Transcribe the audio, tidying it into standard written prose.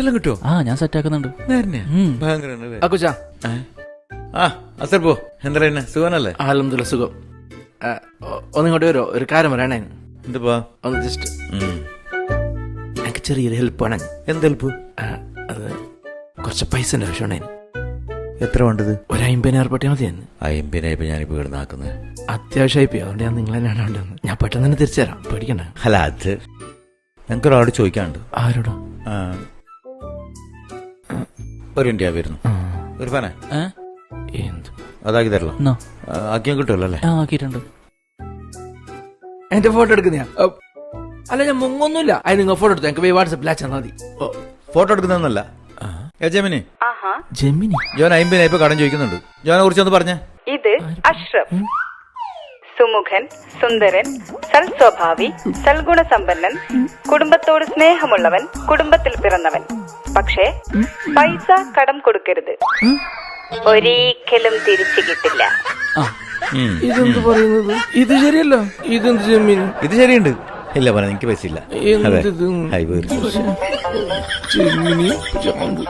എല്ലാം കിട്ടുമോ? ഞാൻ സെറ്റ് ആക്കുന്നുണ്ട്. അസർ പോ. എന്താ സുഖനല്ലേ? അൽഹംദുലില്ലാ സുഖം. ഒന്നിങ്ങോട്ട് വരുമോ? ഒരു കാര്യം പറയണേ. എന്തുപ്പാ? ഒന്ന് ജസ്റ്റ് എനിക്ക് ചെറിയൊരു ഹെൽപ്പ് വേണം. എന്ത് ഹെൽപ്പ്? അത് കുറച്ച് പൈസന്റെ ആവശ്യമാണ്. എത്ര വേണ്ടത്? ഒരു 50,000 പട്ടിയാൽ മതിയെന്ന്. 50,000 ഞാനിപ്പോ കിടന്നാക്കുന്നത് അത്യാവശ്യമായി പോയി. അതുകൊണ്ട് ഞാൻ നിങ്ങളെ ഞാൻ പെട്ടെന്ന് തന്നെ തിരിച്ചു തരാം, പേടിക്കണ്ട. അല്ല, അത് ഞങ്ങൾക്കൊരാളോട് ചോദിക്കാണ്ട്. ആരോടോ? ഒരു ഇന്ത്യ വരുന്നു. ഒരു ഫാന എന്ത് അതാക്കി തരല്ലോ. ആക്കിയാൽ കിട്ടുമല്ലോ അല്ലേ? ആക്കിയിട്ടുണ്ട്. എന്റെ ഫോട്ടോ എടുക്കുന്ന അല്ല, ഞാൻ മുങ്ങൊന്നുമില്ല. അത് നിങ്ങൾ ഫോട്ടോ എടുത്തു എനിക്ക് വാട്സപ്പിൽ അയച്ചാൽ മതി. ഫോട്ടോ എടുക്കുന്നല്ല ജമിനി. ജമിനി ജോൻ 50,000 ഇപ്പൊ കടം ചോദിക്കുന്നുണ്ട്. ജോനെ കുറിച്ചൊന്ന് പറഞ്ഞേ. ഇത് അഷ്റഫ്, സുമുഖൻ, സുന്ദരൻ, സൽസ്വഭാവി, സൽഗുണസമ്പന്നൻ, കുടുംബത്തോട് സ്നേഹമുള്ളവൻ, കുടുംബത്തിൽ പിറന്നവൻ. പക്ഷേ പൈസ കടം കൊടുക്കരുത്, ഒരിക്കലും തിരിച്ചു കിട്ടില്ല. ഇതെന്ത് പറയുന്നത്? ഇത് ശരിയല്ലോ. ഇതെന്ത് ജമീൻ? ഇത് ശരിയുണ്ട്. ഇല്ല പറയാ, എനിക്ക് പൈസ ഇല്ല. എന്ത്